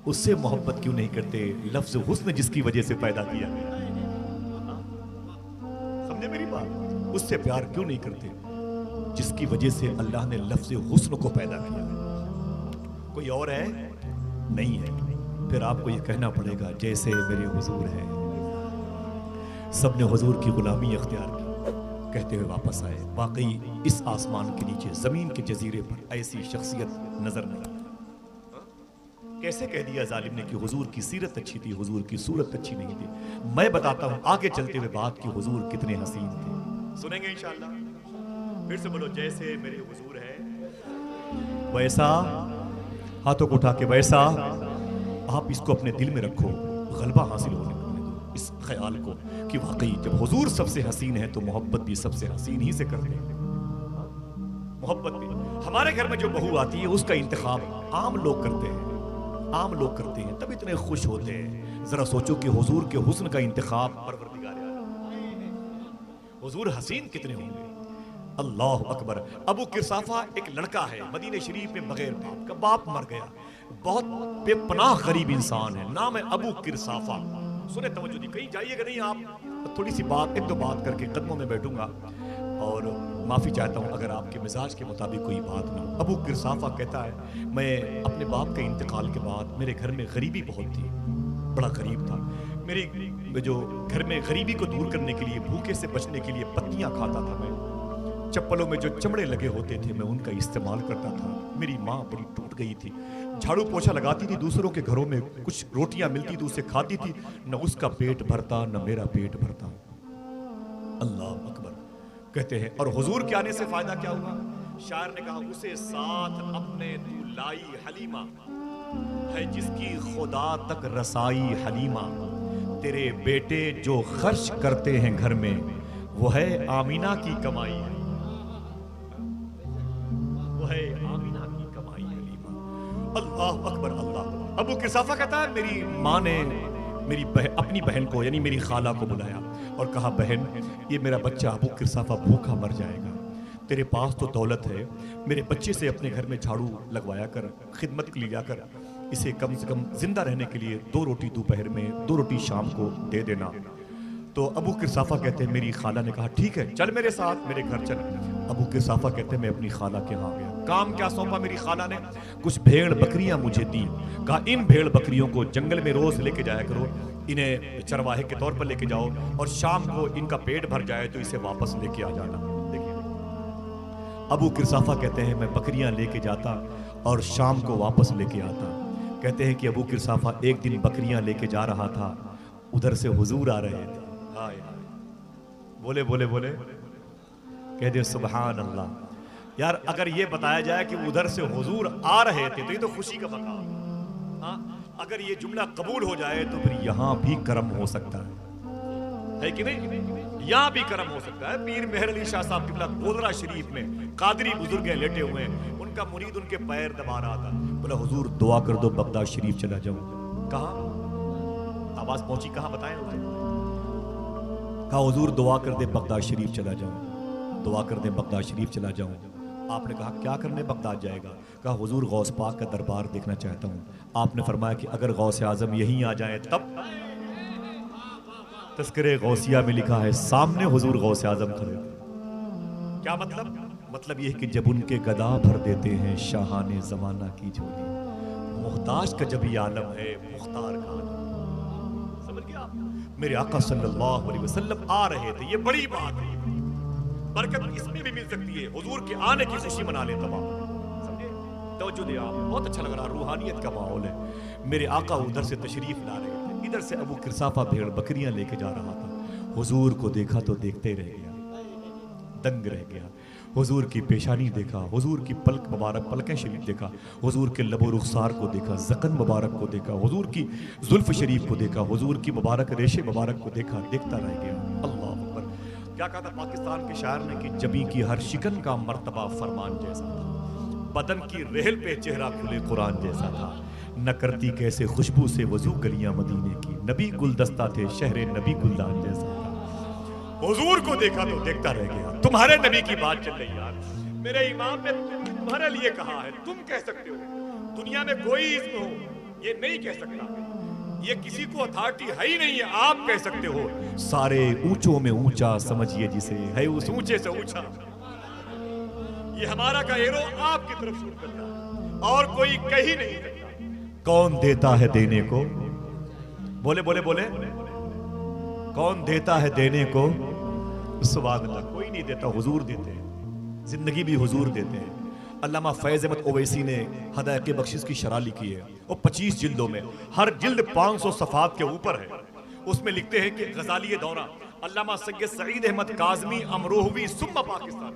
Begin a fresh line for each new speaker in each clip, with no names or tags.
उससे मोहब्बत क्यों नहीं करते? लफ्ज हुस्न जिसकी वजह से पैदा किया गया, समझे मेरी बात? उससे प्यार क्यों नहीं करते जिसकी वजह से अल्लाह ने लफ्ज हुस्न को पैदा किया? कोई और है? नहीं है। फिर आपको ये कहना पड़ेगा जैसे मेरे हुजूर है। सबने हुजूर की गुलामी अख्तियार की, कहते हुए वापस आए। वाकई इस आसमान के नीचे, जमीन के जजीरे पर ऐसी शख्सियत नजर नहीं। कैसे कह दिया जालिम ने कि हुजूर की सीरत अच्छी थी, हुजूर की सूरत अच्छी नहीं थी। मैं बताता हूं आगे चलते हुए बात कि हुजूर कितने हसीन थे। सुनेंगे इंशाअल्लाह। फिर से बोलो, जैसे मेरे हुजूर है वैसा, हाथों को उठा के वैसा। आप इसको अपने दिल में रखो, गलबा हासिल होने दो इस ख्याल को कि वाकई जब हुजूर सबसे हसीन है तो मोहब्बत भी सबसे हसीन ही से करते हैं। मोहब्बत भी हमारे घर में जो बहू आती है उसका इंतखाब आम लोग करते हैं, आम लोग करते हैं, तब इतने खुश होते हैं। जरा सोचो कि हुजूर के हुस्न का इंतखाब परवरदिगार आलम, हुजूर हसीन कितने होंगे। अल्लाह अकबर। अबू किरसाफा एक लड़का है मदीने शरीफ में, बगैर बाप का, बाप मर गया, बहुत बेपनाह गरीब इंसान है, नाम है अबू किरसाफा। सुने तवज्जो दी, कहीं जाइएगा नहीं आप। थोड़ी सी बात, एक दो बात करके कदमों में बैठूंगा और माफ़ी चाहता हूँ अगर आपके मिजाज के मुताबिक कोई बात ना हो। अबू किरसाफा कहता है, मैं अपने बाप के इंतकाल के बाद मेरे घर में गरीबी बहुत थी, बड़ा गरीब था। मेरी जो घर में गरीबी को दूर करने के लिए, भूखे से बचने के लिए पत्तियाँ खाता था मैं। चप्पलों में जो चमड़े लगे होते थे मैं उनका इस्तेमाल करता था। मेरी माँ बड़ी टूट गई थी, झाड़ू पोछा लगाती थी, दूसरों के घरों में कुछ रोटियां मिलती तो उसे खाती थी, न उसका पेट भरता न मेरा पेट भरता। अल्लाह अकबर। कहते हैं और हुजूर के आने से फायदा क्या हुआ? शायर ने कहा, उसे साथ अपने तू लाई हलीमा, है जिसकी खुदा तक रसाई हलीमा। तेरे बेटे जो खर्च करते हैं घर में, वो है आमीना की कमाई, वो है आमीना की कमाई हलीमा। अल्लाह अकबर, अल्लाह। अबू किरसाफा कहता है, मेरी माँ ने मेरी अपनी बहन को यानी मेरी खाला को बुलाया और कहा, बहन ये मेरा बच्चा अबू किरसाफा भूखा मर जाएगा, तेरे पास तो दौलत है, मेरे बच्चे से अपने घर में झाड़ू लगवाया कर, खिदमत लिया कर, इसे कम से कम जिंदा रहने के लिए 2 रोटी दोपहर में 2 रोटी शाम को दे देना। तो अबू किरसाफा कहते हैं, मेरी खाला ने कहा ठीक है चल मेरे साथ, मेरे घर चल। अबू किरसाफा कहते हैं, मैं अपनी खाला के यहाँ गया। काम क्या सौंपा मेरी खाला ने? कुछ भेड़ बकरियां मुझे दी। कहा इन भेड़ बकरियों को जंगल में रोज लेके जाया करो, इन्हें चरवाहे के तौर पर लेके जाओ और शाम को इनका पेट भर जाए तो इसे वापस लेके आ जाना। देखिए अबू किरसाफा कहते हैं, मैं बकरियां लेके जाता और शाम को वापस लेके आता। कहते हैं कि अबू किरसाफा एक दिन बकरियां लेके जा रहा था, उधर से हुजूर आ रहे थे। हाय बोले बोले बोले, कह दे सुभान अल्लाह। यार अगर ये बताया जाए कि उधर से हुजूर आ रहे थे तो ये तो खुशी का मकाम। हाँ, अगर ये जुमला कबूल हो जाए तो फिर यहां भी कर्म हो सकता है कि नहीं? यहां भी कर्म हो सकता है। पीर मेहर अली शाह साहब किबला गोदरा शरीफ में कादरी बुजुर्ग लेटे हुए हैं, उनका मुरीद उनके पैर दबा रहा था, बोला हुजूर दुआ कर दो बगदाद शरीफ चला जाऊं। कहा आवाज पहुंची, कहा बताएं मुझे। कहा हुजूर दुआ कर दे बगदाद शरीफ चला जाऊं, दुआ कर दे बगदाद शरीफ चला जाऊं। आपने कहा क्या करने बगदाद जाएगा? कहा हुजूर गौस पाक का दरबार देखना चाहता हूं। आपने फरमाया कि अगर गौस आजम यहीं आ जाए तब? तस्करे गौसिया में लिखा है सामने हुजूर गौस आजम खड़े। क्या मतलब? मतलब यह कि जब उनके गदा भर देते हैं शाहाने जमाना की झोली, मुहताज का जब ये आलम है मुख्तार का आलम। समझ गया? मेरे आका सल्लल्लाहु अलैहि वसल्लम आ रहे थे, ये बड़ी बात है। बरकत इसमें भी मिल सकती है, हुजूर के आने की खुशी मना ले तमाम। समझे? तवज्जो दे आप, बहुत अच्छा लग रहा, रूहानियत का माहौल है। मेरे आका उधर से तशरीफ ला रहे थे, इधर से अबू किरसाफा भेड़ बकरियां लेके जा रहा था। हुजूर को देखा तो देखते रह गया, दंग रह गया। हुजूर की पेशानी देखा, हुजूर की पलक मुबारक पलकें शरीफ देखा, हुजूर के लबो रुखसार को देखा, ज़कन मुबारक को देखा, हुजूर की जुल्फ शरीफ को देखा, हुजूर की मुबारक रेशे मुबारक को देखा, देखता रह गया। अल्लाह अकबर। क्या कहा था पाकिस्तान के शायर ने कि जबी की हर शिकन का मर्तबा फरमान जैसा था, बदन की रेहल पे चेहरा खुले कुरान जैसा था, न करती कैसे खुशबू से वजू गलियां मदीने की, नबी गुलदस्ता थे शहरे नबी गुलदान जैसा था। हुजूर को देखा तो देखता रह गया। तुम्हारे नबी की बात चल रही यार, मेरे इमाम ने तुम्हारे लिए कहा है, तुम कह सकते हो दुनिया में कोई इस्म हो ये नहीं कह सकता, ये किसी को अथॉरिटी है ही नहीं है, आप कह सकते हो। सारे ऊंचों में ऊंचा समझिए जिसे, है उस ऊंचे से ऊंचा। ये हमारा का एरो आपकी तरफ शूट करता है और कोई कह ही नहीं सकता। कौन देता है देने को, बोले बोले बोले, कौन देता है देने को? सुभान अल्लाह, कोई नहीं देता, हुजूर देते हैं। जिंदगी भी हुजूर देते हैं। अल्लामा फैज़ अहमद ओवैसी ने हदायत बख्शिश की शरह लिखी है, वो 25 जिल्दों में, हर जिल्द 500 सफ़ात के ऊपर है। उसमें लिखते हैं कि गज़ाली दौरा अल्लामा सैयद सईद अहमद काज़मी अमरोहवी सुम्मा पाकिस्तान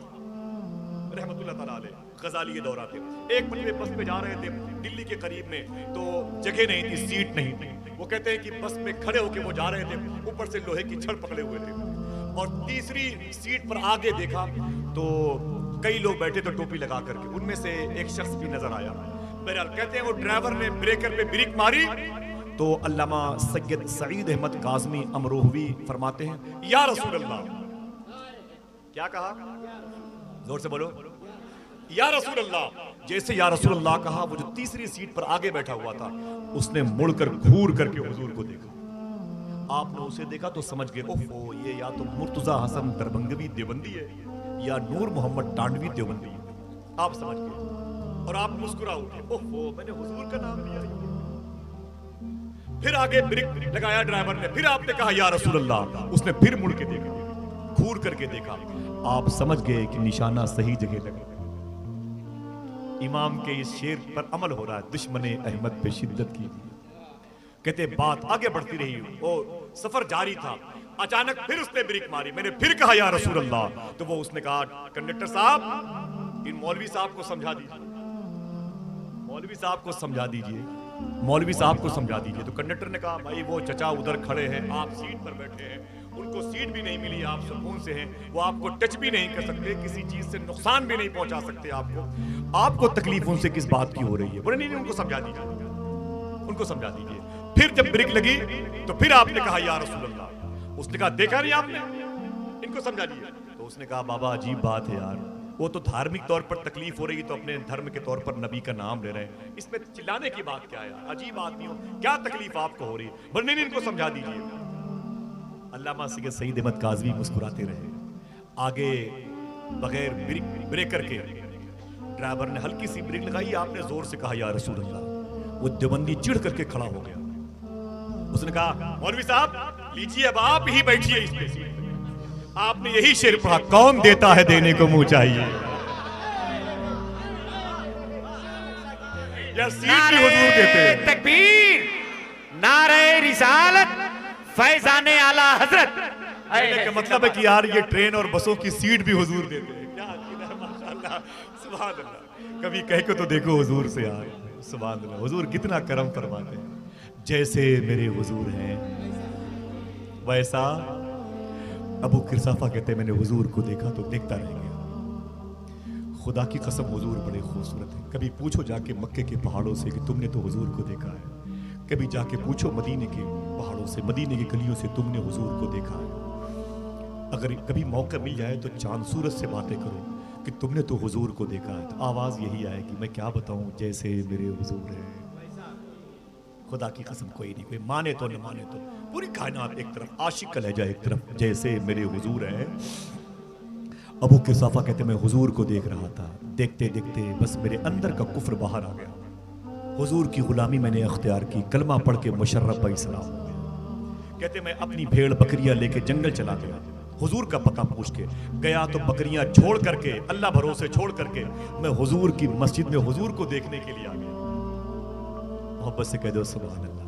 रहमतुल्लाह तआला अलैह गज़ाली दौरा थे। एक मरतबे बस में जा रहे थे दिल्ली के करीब में, तो जगह नहीं थी, सीट नहीं थी। वो कहते हैं कि बस में खड़े होकर वो जा रहे थे, ऊपर से लोहे की छड़ पकड़े हुए थे, और तीसरी सीट पर आगे देखा तो कई लोग बैठे थे टोपी लगा करके, उनमें से एक शख्स भी नजर आया। बहरहाल कहते हैं वो ड्राइवर ने ब्रेकर पे ब्रेक मारी तो अल्लामा सैयद सईद अहमद काज़मी अमरोहवी फरमाते हैं, या रसूल अल्लाह, क्या कहा? जोर से बोलो, या रसूल अल्लाह। जैसे या रसूल अल्लाह कहा, वो जो तीसरी सीट पर आगे बैठा हुआ था उसने मुड़कर घूर करके हुजूर को देखा। आपने उसे देखा तो समझ गए, ओहो, ये या तो मुर्तजा हसन दरबंगवी देवबंदी है या नूर मोहम्मद टांडवी देवबंदी है। आप समझ गए और आप मुस्कुरा उठे, ओहो, मैंने हुजूर का नाम लिया। फिर आगे ब्रेक लगाया ड्राइवर ने, फिर आपने कहा या रसूल अल्लाह। उसने फिर मुड़ के देखा, घूर करके देखा। आप समझ गए कि निशाना सही जगह लगा। इमाम के इस शेर पर अमल हो रहा है, दुश्मने अहमद पे शिद्दत की। कहते बात आगे बढ़ती रही, वो सफर जारी था। अचानक फिर उसने ब्रेक मारी, मैंने फिर कहा या रसूल अल्लाह। तो वो उसने कहा, कंडक्टर साहब, इन मौलवी साहब को समझा दीजिए, मौलवी साहब को समझा दीजिए, मौलवी साहब को समझा दीजिए। तो कंडक्टर ने कहा, भाई वो चचा उधर खड़े हैं, आप सीट पर बैठे हैं, उनको सीट भी नहीं मिली, आप सुकून से हैं, वो आपको टच भी नहीं कर सकते, किसी चीज से नुकसान भी नहीं पहुंचा सकते आपको तकलीफ उनसे किस बात की हो रही है? बोले नहीं, उनको समझा दीजिए, उनको समझा दीजिए। फिर जब ब्रेक लगी तो फिर आपने कहा या रसूल अल्लाह। उसने कहा, देखा नहीं आपने, इनको समझा दीजिए। तो उसने कहा, बाबा अजीब बात है यार, वो तो धार्मिक तौर पर तकलीफ हो रही है तो अपने धर्म के तौर पर नबी का नाम ले रहे हैं, इसमें चिल्लाने की बात क्या है यार? अजीब आदमी हो, क्या तकलीफ आपको हो रही है? बोले नहीं, इनको समझा दीजिए। अल्लामा सैयद सईद अहमद काज़मी मुस्कुराते रहे। आगे बगैर ब्रेकर के ड्राइवर ने हल्की सी ब्रेक लगाई, आपने जोर से कहा या रसूल अल्लाह। वो देवबंदी चिढ़ करके खड़ा हो गया। उसने कहा, मौलवी साहब लीजिए, अब आप ही बैठिए इस पे। आपने यही शेर पढ़ा, कौन देता है देने को मुंह चाहिए। या सीट भी हुजूर देते हैं।
तकबीर, नारे रिसालत, फैजाने आला हजरत।
का मतलब है कि यार ये ट्रेन और बसों की सीट भी हुजूर देते हैं। क्या माशाअल्लाह, सुभान अल्लाह। कभी कह के तो देखो हुजूर से यार, सुभान अल्लाह, हुजूर कितना करम फरमाते हैं। जैसे मेरे हुजूर हैं वैसा, अबू किरसाफा कहते हैं, मैंने हुजूर को देखा तो देखता रह गया। खुदा की कसम, हुजूर बड़े खूबसूरत हैं। कभी पूछो जाके मक्के के पहाड़ों से कि तुमने तो हुजूर को देखा है, कभी जाके पूछो मदीने के पहाड़ों से, मदीने की गलियों से, तुमने हुजूर को देखा है। अगर कभी मौका मिल जाए तो चांद सूरज से बातें करो कि तुमने तो हुजूर को देखा है, तो आवाज यही आएगी, मैं क्या बताऊं, जैसे मेरे हुजूर हैं। खुदा की कसम, कोई नहीं, कोई माने तो न माने तो, पूरी कायनात एक तरफ, आशिक का लहजा एक तरफ, जैसे मेरे हुजूर हैं। अबू किरसाफा कहते मैं हुजूर को देख रहा था, देखते देखते बस मेरे अंदर का कुफ्र बाहर आ गया। हुजूर की गुलामी मैंने अख्तियार की, कलमा पढ़ के मुशर्रफ इस्लाम हो गया। कहते मैं अपनी भेड़ बकरियां लेके जंगल चला गया, हुजूर का पता पूछ के गया तो बकरियां छोड़ करके, अल्लाह भरोसे छोड़ करके मैं हुजूर की मस्जिद में हुजूर को देखने के लिए आ गया। मोहब्बत से कह दो सुभान अल्लाह।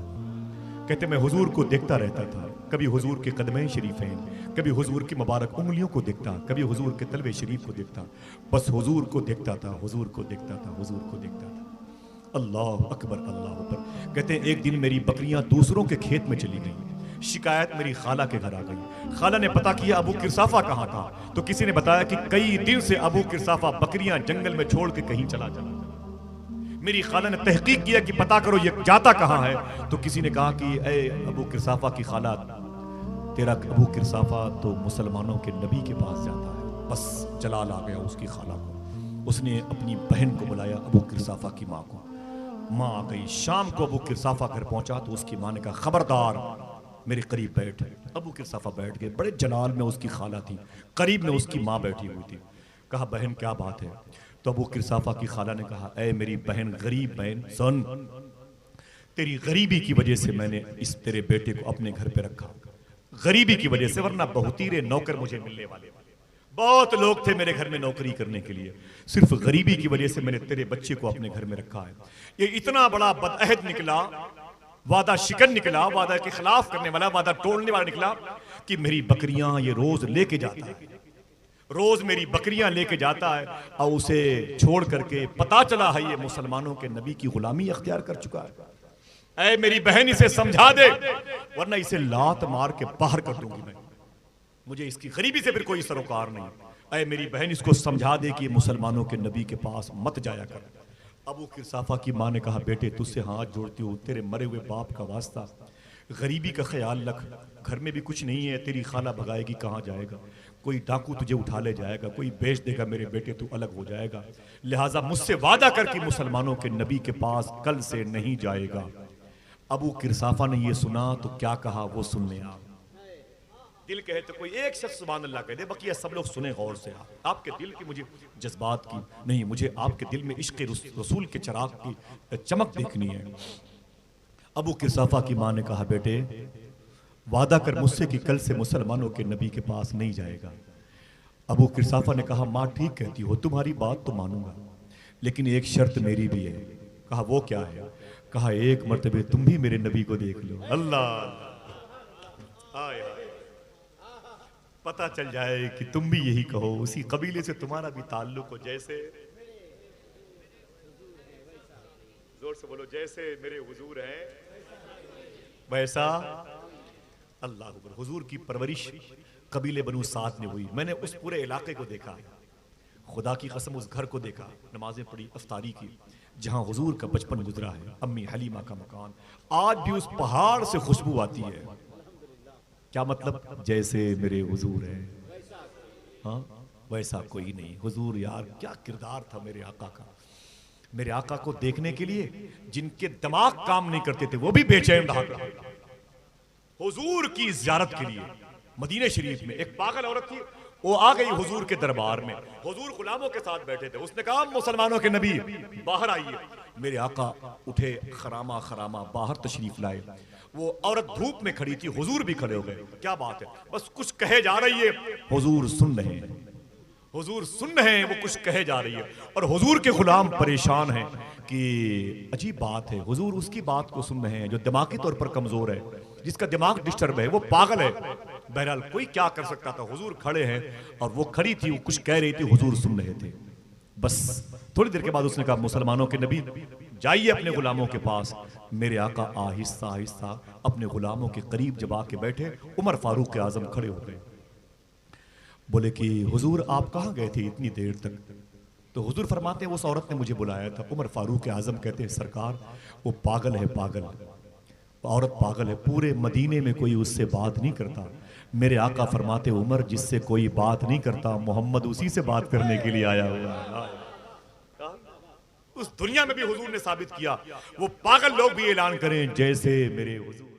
कहते मैं हुजूर को देखता रहता था, कभी हुजूर के कदमें शरीफें, कभी हुजूर की मुबारक उंगलियों को देखता, कभी हुजूर के तलवे शरीफ को देखता, बस हुजूर को देखता था, हुजूर को देखता था, हुजूर को देखता था। अल्लाह अकबर, अल्लाह अकबर। कहते हैं एक दिन मेरी बकरियां दूसरों के खेत में चली गई, शिकायत मेरी खाला के घर आ गई। खाला ने पता किया अबू किरसाफा कहाँ था, तो किसी ने बताया कि कई दिन से अबू किरसाफा बकरियां जंगल में छोड़ के कहीं चला चला। मेरी खाला ने तहकीक किया कि पता करो ये जाता कहाँ है, तो किसी ने कहा कि ए अबू किरसाफा की खाला, तेरा अबू किरसाफा तो मुसलमानों के नबी के पास जाता है। बस जलाल आ गया उसकी खाला को। उसने अपनी बहन को बुलाया, अबू किरसाफा की माँ को, माँ आ गई। शाम को अबू किरसाफा घर पहुंचा तो उसकी माँ ने कहा, खबरदार मेरे करीब बैठ। अबू किरसाफा बैठ गए। बड़े जलाल में उसकी खाला थी, करीब में उसकी माँ बैठी हुई थी। कहा, बहन क्या बात है? तो अबू किरसाफा की खाला ने कहा, ऐ मेरी बहन, गरीब बहन, सुन, तेरी गरीबी की वजह से मैंने इस तेरे बेटे को अपने घर पे रखा, गरीबी की वजह से, वरना बहुतीरे नौकर मुझे मिलने वाले। बहुत लोग थे मेरे घर में नौकरी करने के लिए, सिर्फ गरीबी की वजह से मैंने तेरे बच्चे को अपने घर में रखा है। ये इतना बड़ा बदअहद निकला, वादा शिकन निकला, वादा के खिलाफ करने वाला, वादा तोड़ने वाला निकला कि मेरी बकरियां ये रोज लेके जाता है, रोज मेरी बकरियां लेके जाता है और उसे छोड़ करके पता चला है ये मुसलमानों के नबी की गुलामी अख्तियार कर चुका है। ऐ मेरी बहन, इसे समझा दे, वरना इसे लात मार के बाहर कर दूंगी मैं। मुझे इसकी गरीबी से फिर कोई सरोकार नहीं। ऐ मेरी बहन, इसको समझा दे कि मुसलमानों के नबी के पास मत जाया कर। अबू किरसाफा की माँ ने कहा, बेटे तुझसे हाथ जोड़ती हूँ, तेरे मरे हुए बाप का वास्ता, गरीबी का ख्याल रख। घर में भी कुछ नहीं है, तेरी खाला भगाएगी, कहाँ जाएगा? कोई डाकू तुझे उठा ले जाएगा, कोई बेच देगा मेरे बेटे, तू अलग हो जाएगा। लिहाजा मुझसे वादा कर कि मुसलमानों के नबी के पास कल से नहीं जाएगा। अबू किरसाफा ने यह सुना तो क्या कहा वो सुन ले आप। दिल कहे तो कोई एक शख्स सुभान अल्लाह कह दे, बाकी सब लोग सुने गौर से। आपके दिल की मुझे जज्बात की नहीं, मुझे आपके दिल में इश्क रसूल के चिराग की चमक देखनी है। अबू किरसाफा की माँ ने कहा, बेटे वादा कर मुझसे कि कल से मुसलमानों के नबी के पास नहीं जाएगा। अबू किरसाफा ने कहा, माँ ठीक कहती हो, तुम्हारी बात तो मानूंगा, लेकिन एक शर्त मेरी भी है। कहा, वो क्या है? कहा, एक मर्तबे तुम भी मेरे नबी को देख लो। अल्लाह, पता चल जाए कि तुम भी यही कहो, उसी कबीले से तुम्हारा भी ताल्लुक हो, जैसे, जोर से बोलो, जैसे मेरे हुजूर हैं वैसा अल्लाह अकबर। हुजूर की परवरिश कबीले बनु साद में हुई। मैंने उस पूरे इलाके को देखा, खुदा की कसम उस घर को देखा, नमाजें पढ़ी, अफ्तारी की, जहां हुजूर का बचपन गुजरा है, अम्मी हलीमा का मकान। आज भी उस पहाड़ से खुशबू आती है। क्या मतलब? जैसे मेरे हुजूर है, हाँ वैसा कोई नहीं। हुजूर यार क्या किरदार था मेरे आका का। मेरे आका को देखने के लिए जिनके दिमाग काम नहीं करते थे वो भी बेचैन रहा। हुजूर की ज़ियारत के लिए मदीने शरीफ में एक पागल औरत थी, वो आ गई हुजूर के दरबार में। हुजूर गुलामों के साथ बैठे थे। उसने कहा, मुसलमानों के नबी बाहर आइए। मेरे आका उठे, खरामा खरामा बाहर तशरीफ लाए। वो औरत धूप में खड़ी थी, हुजूर भी खड़े हो गए। क्या बात है? बस कुछ कहे जा रही है, हुजूर सुन रहे हैं, हुजूर सुन रहे हैं, वो कुछ कहे जा रही है और हुजूर के गुलाम परेशान हैं कि अजीब बात है। हुजूर उसकी बात को सुन रहे हैं जो दिमागी तौर पर कमजोर है, जिसका दिमाग डिस्टर्ब है, वो पागल है। बहरहाल कोई क्या कर सकता था। हुजूर खड़े हैं और वो खड़ी थी, वो कुछ कह रही थी, हुजूर सुन रहे थे। बस थोड़ी देर के बाद उसने कहा, मुसलमानों के नबी जाइए अपने गुलामों के पास। मेरे आका आहिस्ता आहिस्ता अपने गुलामों के करीब जब आके बैठे, उमर फारूक आजम खड़े हो गए। बोले कि हुजूर आप कहाँ गए थे इतनी देर तक? तो हुजूर फरमाते हैं, उस औरत ने मुझे बुलाया था। उमर फारूक आजम कहते हैं, सरकार वो पागल है, पागल, औरत पागल है, पूरे मदीने में कोई उससे बात नहीं करता। मेरे आका फरमाते, उमर जिससे कोई बात नहीं करता, मोहम्मद उसी से बात करने के लिए आया हुआ है। उस दुनिया में भी हुजूर ने साबित किया, वो पागल लोग भी ऐलान करें, जैसे मेरे हुजूर।